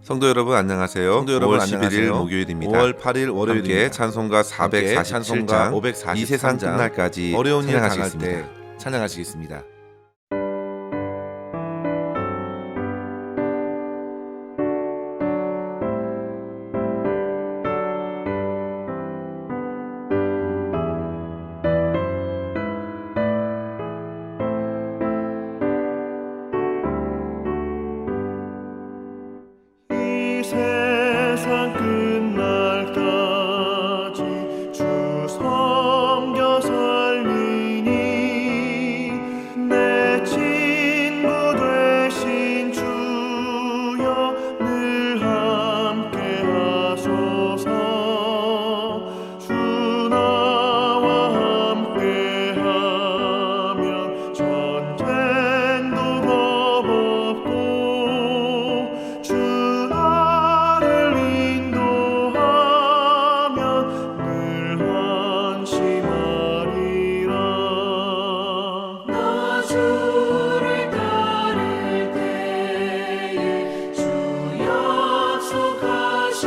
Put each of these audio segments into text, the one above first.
성도 여러분 안녕하세요. 성도 여러분 5월 11일 안녕하세요. 목요일입니다. 5월 8일 월요일입니다. 함께 찬송가 447장 543장 이 세상 끝날까지 어려운 일 당할 찬양하시겠습니다. 때 찬양하시겠습니다. 이 세상 끝날까지 주 섬겨 살리니 내 친구 되신 주여 늘 함께 하소서. 주 나와 함께 하면 전쟁도 겁없고 주 나를 인도하면 늘 안심하리라. 나 주를 따를 때에 주 약속하신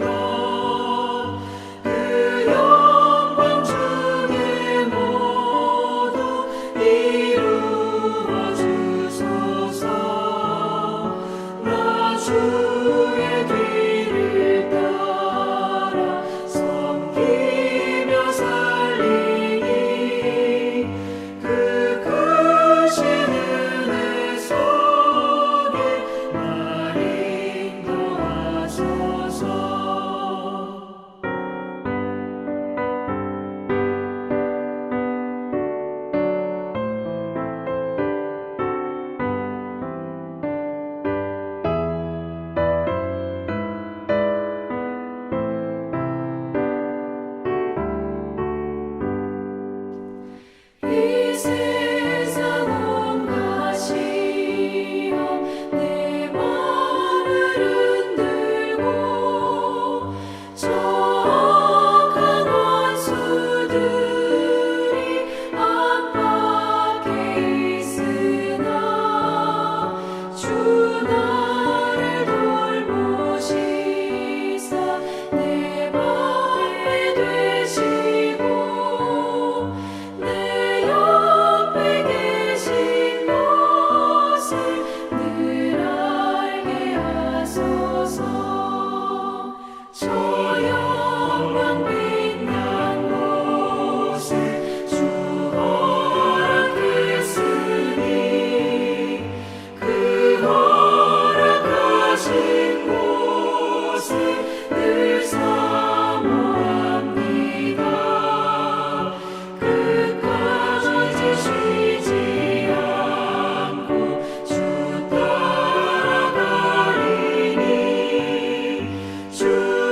것 그 영광 중에 모두 이루어 주소서. 나 주의 뒤를 따라 섬기며 살리니 그 크신 은혜 속에 날 인도하소서. 이 세상 온갖 시험 내 맘을 흔들고 정악한 원수들이 압박해 있으나 주 나를 돌보시사 내 방패 되시고 내 옆에 계신 것을 늘 알게 하소서. 저 영광 빛난 곳에 주 허락했으니 그 허락하신 곳을 늘 사모합니다. 끝까지 쉬지 않고 주 따라가리니 주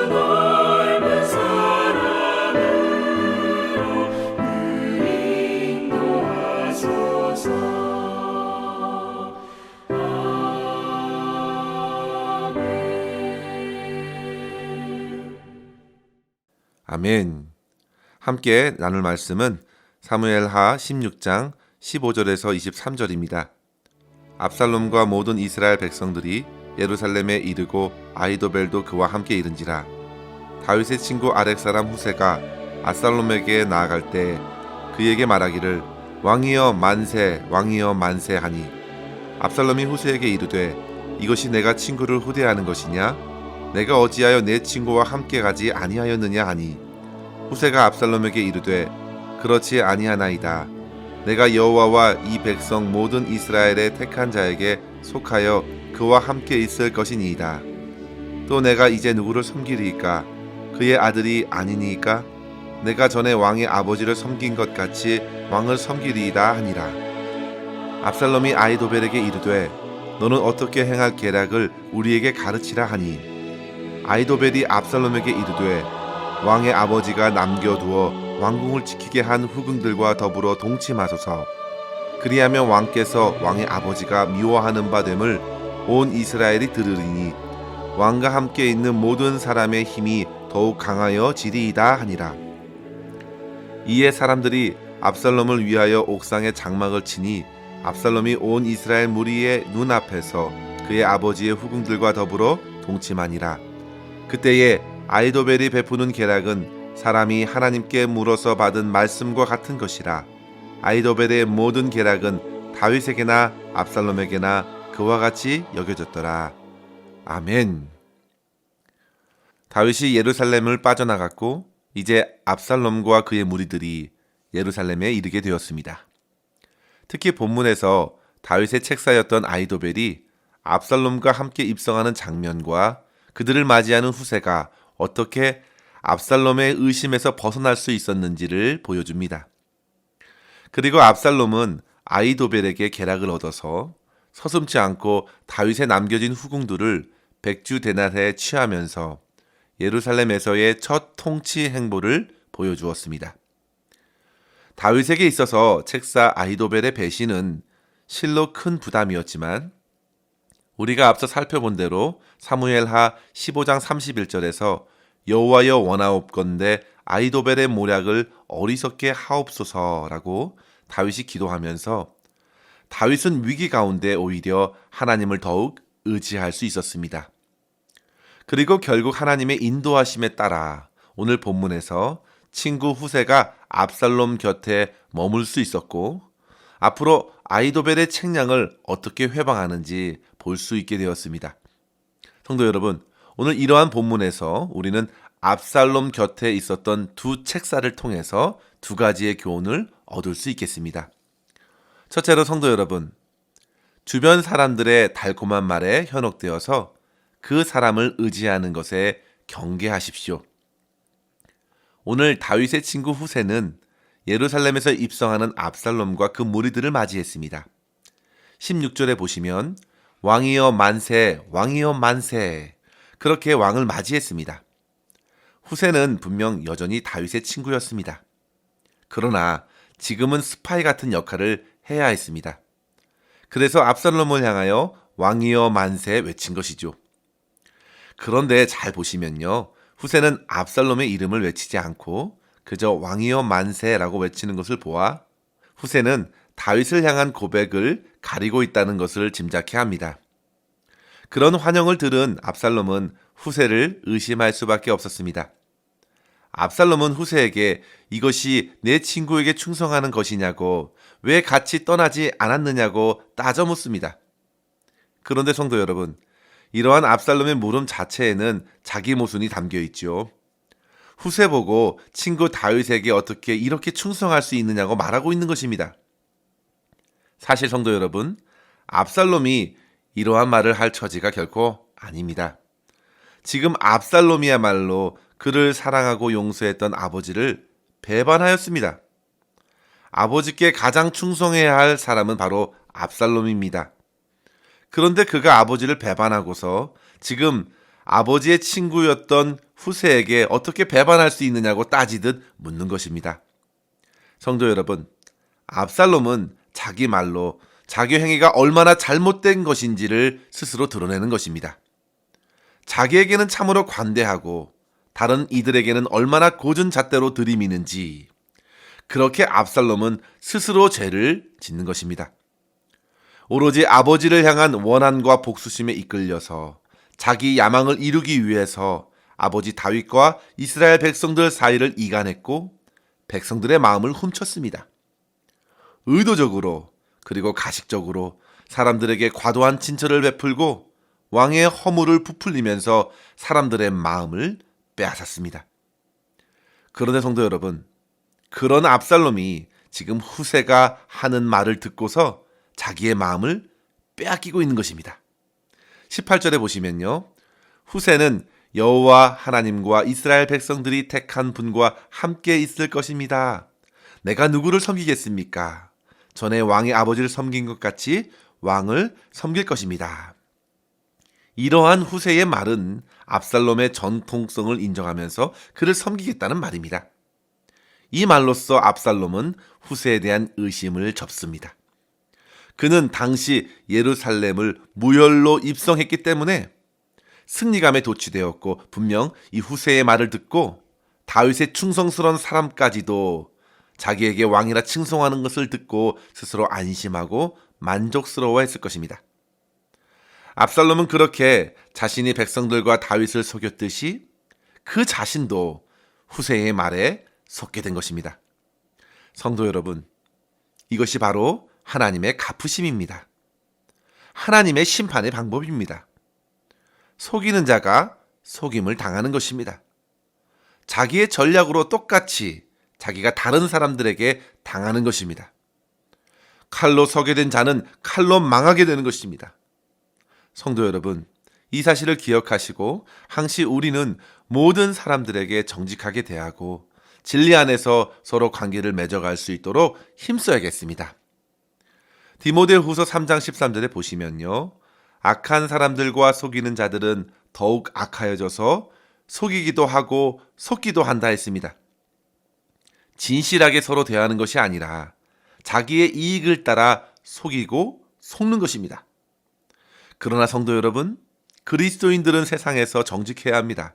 넓은 사랑으로 늘 인도하소서. 아멘. 함께 나눌 말씀은 사무엘하 16장 15절에서 23절입니다. 압살롬과 모든 이스라엘 백성들이 예루살렘에 이르고 아히도벨도 그와 함께 이른지라. 다윗의 친구 아렉 사람 후세가 압살롬에게 나아갈 때 그에게 말하기를 왕이여 만세 왕이여 만세 하니 압살롬이 후세에게 이르되 이것이 내가 친구를 후대하는 것이냐? 내가 어찌하여 내 친구와 함께 가지 아니하였느냐 하니 후세가 압살롬에게 이르되 그렇지 아니하나이다. 내가 여호와와 이 백성 모든 이스라엘의 택한 자에게 속하여 그와 함께 있을 것이니이다. 또 내가 이제 누구를 섬기리이까? 그의 아들이 아니니이까? 내가 전에 왕의 아버지를 섬긴 것 같이 왕을 섬기리이다 하니라. 압살롬이 아히도벨에게 이르되 너는 어떻게 행할 계략을 우리에게 가르치라 하니 아히도벨이 압살롬에게 이르되 왕의 아버지가 남겨두어 왕궁을 지키게 한 후궁들과 더불어 동침하소서. 그리하면 왕께서 왕의 아버지가 미워하는 바 됨을 온 이스라엘이 들으리니 왕과 함께 있는 모든 사람의 힘이 더욱 강하여 지리이다 하니라. 이에 사람들이 압살롬을 위하여 옥상에 장막을 치니 압살롬이 온 이스라엘 무리의 눈앞에서 그의 아버지의 후궁들과 더불어 동침하니라. 그때에 아이도벨이 베푸는 계략은 사람이 하나님께 물어서 받은 말씀과 같은 것이라. 아이도벨의 모든 계략은 다윗에게나 압살롬에게나 그와 같이 여겨졌더라. 아멘. 다윗이 예루살렘을 빠져나갔고 이제 압살롬과 그의 무리들이 예루살렘에 이르게 되었습니다. 특히 본문에서 다윗의 책사였던 아이도벨이 압살롬과 함께 입성하는 장면과 그들을 맞이하는 후세가 어떻게 압살롬의 의심에서 벗어날 수 있었는지를 보여줍니다. 그리고 압살롬은 아이도벨에게 계략을 얻어서 서슴지 않고 다윗에 남겨진 후궁들을 백주 데나리에 취하면서 예루살렘에서의 첫 통치 행보를 보여주었습니다. 다윗에게 있어서 책사 아히도벨의 배신은 실로 큰 부담이었지만 우리가 앞서 살펴본 대로 사무엘하 15장 31절에서 여호와여 원하옵건대 아히도벨의 모략을 어리석게 하옵소서라고 다윗이 기도하면서 다윗은 위기 가운데 오히려 하나님을 더욱 의지할 수 있었습니다. 그리고 결국 하나님의 인도하심에 따라 오늘 본문에서 친구 후세가 압살롬 곁에 머물 수 있었고 앞으로 아히도벨의 책량을 어떻게 회방하는지 볼 수 있게 되었습니다. 성도 여러분, 오늘 이러한 본문에서 우리는 압살롬 곁에 있었던 두 책사를 통해서 두 가지의 교훈을 얻을 수 있겠습니다. 첫째로 성도 여러분, 주변 사람들의 달콤한 말에 현혹되어서 그 사람을 의지하는 것에 경계하십시오. 오늘 다윗의 친구 후세는 예루살렘에서 입성하는 압살롬과 그 무리들을 맞이했습니다. 16절에 보시면 왕이여 만세, 왕이여 만세 그렇게 왕을 맞이했습니다. 후세는 분명 여전히 다윗의 친구였습니다. 그러나 지금은 스파이 같은 역할을 해야 했습니다. 그래서 압살롬을 향하여 왕이여 만세 외친 것이죠. 그런데 잘 보시면요, 후세는 압살롬의 이름을 외치지 않고 그저 왕이여 만세라고 외치는 것을 보아 후세는 다윗을 향한 고백을 가리고 있다는 것을 짐작케 합니다. 그런 환영을 들은 압살롬은 후세를 의심할 수밖에 없었습니다. 압살롬은 후세에게 이것이 내 친구에게 충성하는 것이냐고, 왜 같이 떠나지 않았느냐고 따져 묻습니다. 그런데 성도 여러분, 이러한 압살롬의 물음 자체에는 자기 모순이 담겨 있죠. 후세 보고 친구 다윗에게 어떻게 이렇게 충성할 수 있느냐고 말하고 있는 것입니다. 사실 성도 여러분, 압살롬이 이러한 말을 할 처지가 결코 아닙니다. 지금 압살롬이야말로 그를 사랑하고 용서했던 아버지를 배반하였습니다. 아버지께 가장 충성해야 할 사람은 바로 압살롬입니다. 그런데 그가 아버지를 배반하고서 지금 아버지의 친구였던 후세에게 어떻게 배반할 수 있느냐고 따지듯 묻는 것입니다. 성도 여러분, 압살롬은 자기 말로 자기 행위가 얼마나 잘못된 것인지를 스스로 드러내는 것입니다. 자기에게는 참으로 관대하고 다른 이들에게는 얼마나 고준 잣대로 들이미는지, 그렇게 압살롬은 스스로 죄를 짓는 것입니다. 오로지 아버지를 향한 원한과 복수심에 이끌려서 자기 야망을 이루기 위해서 아버지 다윗과 이스라엘 백성들 사이를 이간했고 백성들의 마음을 훔쳤습니다. 의도적으로 그리고 가식적으로 사람들에게 과도한 친절을 베풀고 왕의 허물을 부풀리면서 사람들의 마음을 빼앗았습니다. 그런데 성도 여러분, 그런 압살롬이 지금 후세가 하는 말을 듣고서 자기의 마음을 빼앗기고 있는 것입니다. 18절에 보시면요, 후세는 여호와 하나님과 이스라엘 백성들이 택한 분과 함께 있을 것입니다. 내가 누구를 섬기겠습니까? 전에 왕의 아버지를 섬긴 것 같이 왕을 섬길 것입니다. 이러한 후세의 말은 압살롬의 전통성을 인정하면서 그를 섬기겠다는 말입니다. 이 말로써 압살롬은 후세에 대한 의심을 접습니다. 그는 당시 예루살렘을 무혈로 입성했기 때문에 승리감에 도취되었고 분명 이 후세의 말을 듣고 다윗의 충성스러운 사람까지도 자기에게 왕이라 칭송하는 것을 듣고 스스로 안심하고 만족스러워했을 것입니다. 압살롬은 그렇게 자신이 백성들과 다윗을 속였듯이 그 자신도 후세의 말에 속게 된 것입니다. 성도 여러분, 이것이 바로 하나님의 갚으심입니다. 하나님의 심판의 방법입니다. 속이는 자가 속임을 당하는 것입니다. 자기의 전략으로 똑같이 자기가 다른 사람들에게 당하는 것입니다. 칼로 서게 된 자는 칼로 망하게 되는 것입니다. 성도 여러분, 이 사실을 기억하시고 항시 우리는 모든 사람들에게 정직하게 대하고 진리 안에서 서로 관계를 맺어갈 수 있도록 힘써야겠습니다. 디모데후서 3장 13절에 보시면요, 악한 사람들과 속이는 자들은 더욱 악하여져서 속이기도 하고 속기도 한다 했습니다. 진실하게 서로 대하는 것이 아니라 자기의 이익을 따라 속이고 속는 것입니다. 그러나 성도 여러분, 그리스도인들은 세상에서 정직해야 합니다.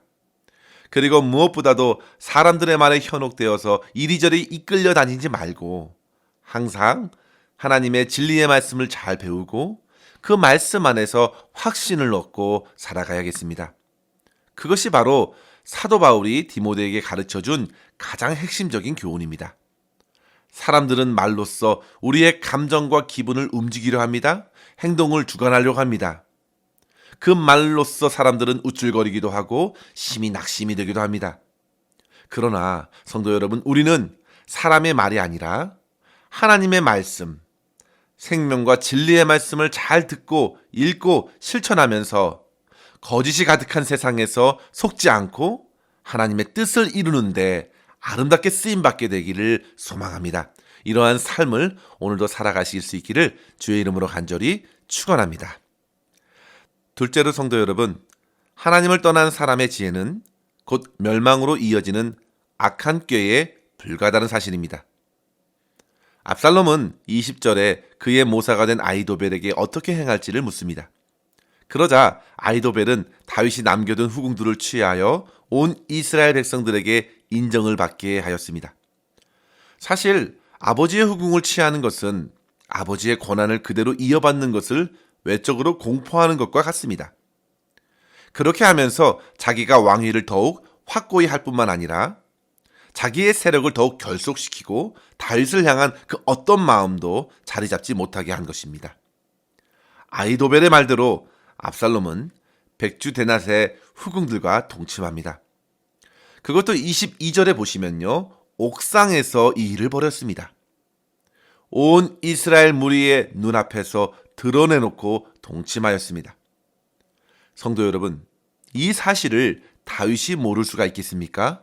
그리고 무엇보다도 사람들의 말에 현혹되어서 이리저리 이끌려 다니지 말고 항상 하나님의 진리의 말씀을 잘 배우고 그 말씀 안에서 확신을 얻고 살아가야겠습니다. 그것이 바로 사도 바울이 디모데에게 가르쳐준 가장 핵심적인 교훈입니다. 사람들은 말로써 우리의 감정과 기분을 움직이려 합니다. 행동을 주관하려고 합니다. 그 말로써 사람들은 우쭐거리기도 하고 심히 낙심이 되기도 합니다. 그러나 성도 여러분, 우리는 사람의 말이 아니라 하나님의 말씀, 생명과 진리의 말씀을 잘 듣고 읽고 실천하면서 거짓이 가득한 세상에서 속지 않고 하나님의 뜻을 이루는데 아름답게 쓰임받게 되기를 소망합니다. 이러한 삶을 오늘도 살아가실 수 있기를 주의 이름으로 간절히 축원합니다. 둘째로 성도 여러분, 하나님을 떠난 사람의 지혜는 곧 멸망으로 이어지는 악한 꾀에 불과하다는 사실입니다. 압살롬은 20절에 그의 모사가 된 아히도벨에게 어떻게 행할지를 묻습니다. 그러자 아히도벨은 다윗이 남겨둔 후궁들을 취하여 온 이스라엘 백성들에게 인정을 받게 하였습니다. 사실 아버지의 후궁을 취하는 것은 아버지의 권한을 그대로 이어받는 것을 외적으로 공포하는 것과 같습니다. 그렇게 하면서 자기가 왕위를 더욱 확고히 할 뿐만 아니라 자기의 세력을 더욱 결속시키고 다윗을 향한 그 어떤 마음도 자리 잡지 못하게 한 것입니다. 아히도벨의 말대로 압살롬은 백주 데낫의 후궁들과 동침합니다. 그것도 22절에 보시면요, 옥상에서 이 일을 벌였습니다. 온 이스라엘 무리의 눈앞에서 드러내놓고 동침하였습니다. 성도 여러분, 이 사실을 다윗이 모를 수가 있겠습니까?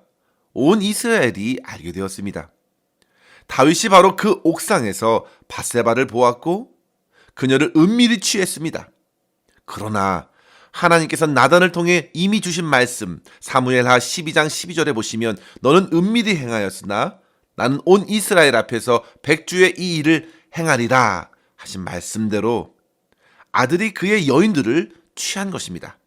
온 이스라엘이 알게 되었습니다. 다윗이 바로 그 옥상에서 밧세바를 보았고 그녀를 은밀히 취했습니다. 그러나 하나님께서 나단을 통해 이미 주신 말씀 사무엘하 12장 12절에 보시면 너는 은밀히 행하였으나 나는 온 이스라엘 앞에서 백주의 이 일을 행하리라 하신 말씀대로 아들이 그의 여인들을 취한 것입니다.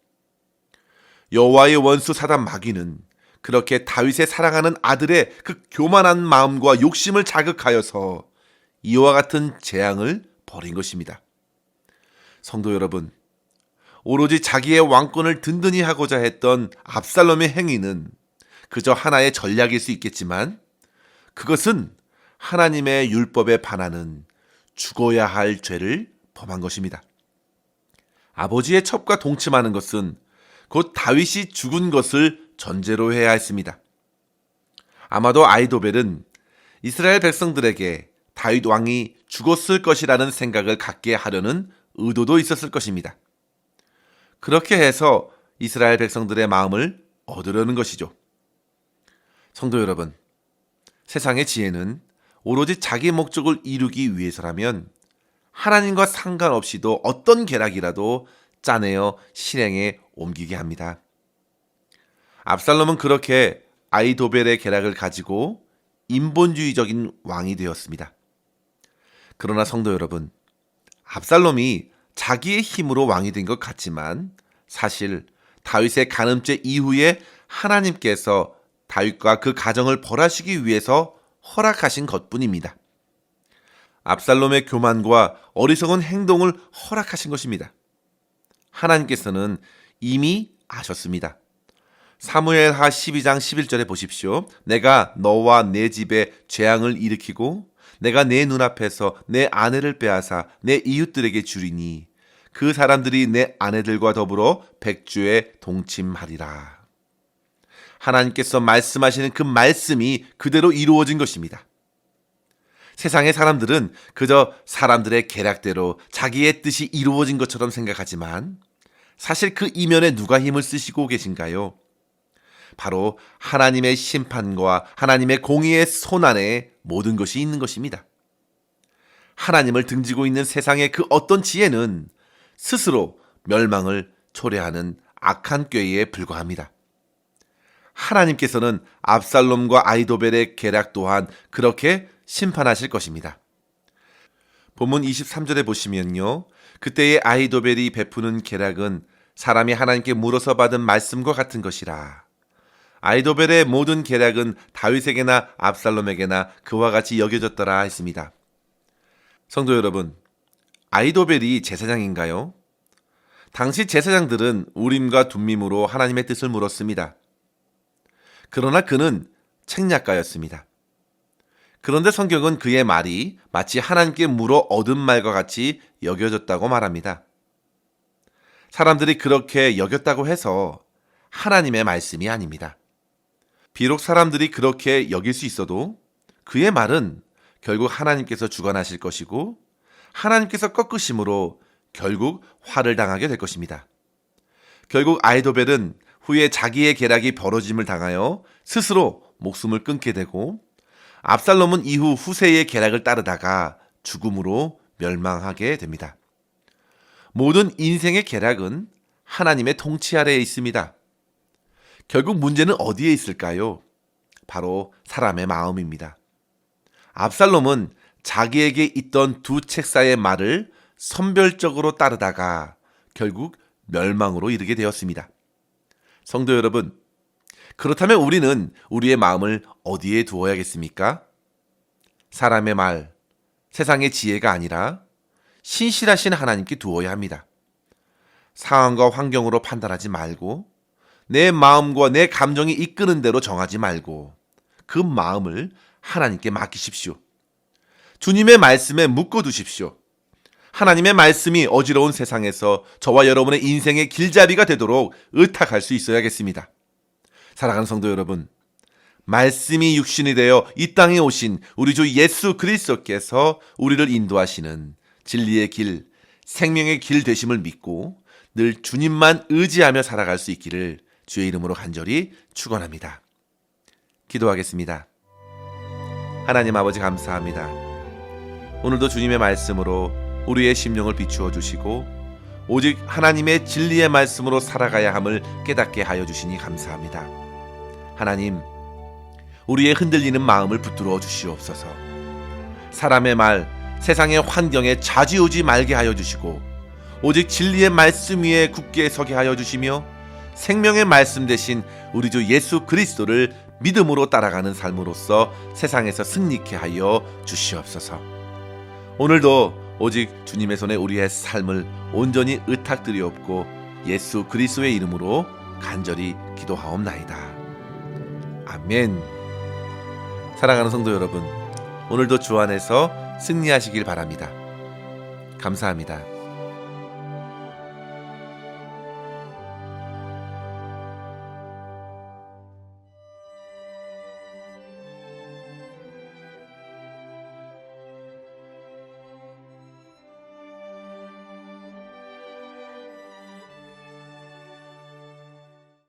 여호와의 원수 사단 마귀는 그렇게 다윗의 사랑하는 아들의 그 교만한 마음과 욕심을 자극하여서 이와 같은 재앙을 벌인 것입니다. 성도 여러분, 오로지 자기의 왕권을 든든히 하고자 했던 압살롬의 행위는 그저 하나의 전략일 수 있겠지만 그것은 하나님의 율법에 반하는 죽어야 할 죄를 범한 것입니다. 아버지의 첩과 동침하는 것은 곧 다윗이 죽은 것을 전제로 해야 했습니다. 아마도 아히도벨은 이스라엘 백성들에게 다윗 왕이 죽었을 것이라는 생각을 갖게 하려는 의도도 있었을 것입니다. 그렇게 해서 이스라엘 백성들의 마음을 얻으려는 것이죠. 성도 여러분, 세상의 지혜는 오로지 자기 목적을 이루기 위해서라면 하나님과 상관없이도 어떤 계략이라도 짜내어 실행에 옮기게 합니다. 압살롬은 그렇게 아히도벨의 계략을 가지고 인본주의적인 왕이 되었습니다. 그러나 성도 여러분, 압살롬이 자기의 힘으로 왕이 된 것 같지만 사실 다윗의 간음죄 이후에 하나님께서 다윗과 그 가정을 벌하시기 위해서 허락하신 것뿐입니다. 압살롬의 교만과 어리석은 행동을 허락하신 것입니다. 하나님께서는 이미 아셨습니다. 사무엘하 12장 11절에 보십시오. 내가 너와 내 집에 재앙을 일으키고 내가 내 눈앞에서 내 아내를 빼앗아 내 이웃들에게 주리니 그 사람들이 내 아내들과 더불어 백주에 동침하리라. 하나님께서 말씀하시는 그 말씀이 그대로 이루어진 것입니다. 세상의 사람들은 그저 사람들의 계략대로 자기의 뜻이 이루어진 것처럼 생각하지만 사실 그 이면에 누가 힘을 쓰시고 계신가요? 바로 하나님의 심판과 하나님의 공의의 손안에 모든 것이 있는 것입니다. 하나님을 등지고 있는 세상의 그 어떤 지혜는 스스로 멸망을 초래하는 악한 꾀에 불과합니다. 하나님께서는 압살롬과 아히도벨의 계략 또한 그렇게 심판하실 것입니다. 본문 23절에 보시면요. 그때의 아히도벨이 베푸는 계략은 사람이 하나님께 물어서 받은 말씀과 같은 것이라. 아히도벨의 모든 계략은 다윗에게나 압살롬에게나 그와 같이 여겨졌더라 했습니다. 성도 여러분, 아히도벨이 제사장인가요? 당시 제사장들은 우림과 둠밈으로 하나님의 뜻을 물었습니다. 그러나 그는 책략가였습니다. 그런데 성경은 그의 말이 마치 하나님께 물어 얻은 말과 같이 여겨졌다고 말합니다. 사람들이 그렇게 여겼다고 해서 하나님의 말씀이 아닙니다. 비록 사람들이 그렇게 여길 수 있어도 그의 말은 결국 하나님께서 주관하실 것이고 하나님께서 꺾으심으로 결국 화를 당하게 될 것입니다. 결국 아히도벨은 후에 자기의 계략이 벌어짐을 당하여 스스로 목숨을 끊게 되고 압살롬은 이후 후세의 계략을 따르다가 죽음으로 멸망하게 됩니다. 모든 인생의 계략은 하나님의 통치 아래에 있습니다. 결국 문제는 어디에 있을까요? 바로 사람의 마음입니다. 압살롬은 자기에게 있던 두 책사의 말을 선별적으로 따르다가 결국 멸망으로 이르게 되었습니다. 성도 여러분, 그렇다면 우리는 우리의 마음을 어디에 두어야겠습니까? 사람의 말, 세상의 지혜가 아니라 신실하신 하나님께 두어야 합니다. 상황과 환경으로 판단하지 말고 내 마음과 내 감정이 이끄는 대로 정하지 말고 그 마음을 하나님께 맡기십시오. 주님의 말씀에 묶어두십시오. 하나님의 말씀이 어지러운 세상에서 저와 여러분의 인생의 길잡이가 되도록 의탁할 수 있어야겠습니다. 사랑하는 성도 여러분, 말씀이 육신이 되어 이 땅에 오신 우리 주 예수 그리스도께서 우리를 인도하시는 진리의 길, 생명의 길 되심을 믿고 늘 주님만 의지하며 살아갈 수 있기를 주의 이름으로 간절히 축원합니다. 기도하겠습니다. 하나님 아버지 감사합니다. 오늘도 주님의 말씀으로 우리의 심령을 비추어 주시고 오직 하나님의 진리의 말씀으로 살아가야 함을 깨닫게 하여 주시니 감사합니다. 하나님, 우리의 흔들리는 마음을 붙들어 주시옵소서. 사람의 말, 세상의 환경에 좌지우지 말게 하여 주시고 오직 진리의 말씀 위에 굳게 서게 하여 주시며 생명의 말씀 대신 우리 주 예수 그리스도를 믿음으로 따라가는 삶으로서 세상에서 승리케 하여 주시옵소서. 오늘도 오직 주님의 손에 우리의 삶을 온전히 의탁드리옵고 예수 그리스도의 이름으로 간절히 기도하옵나이다. 아멘. 사랑하는 성도 여러분, 오늘도 주 안에서 승리하시길 바랍니다. 감사합니다.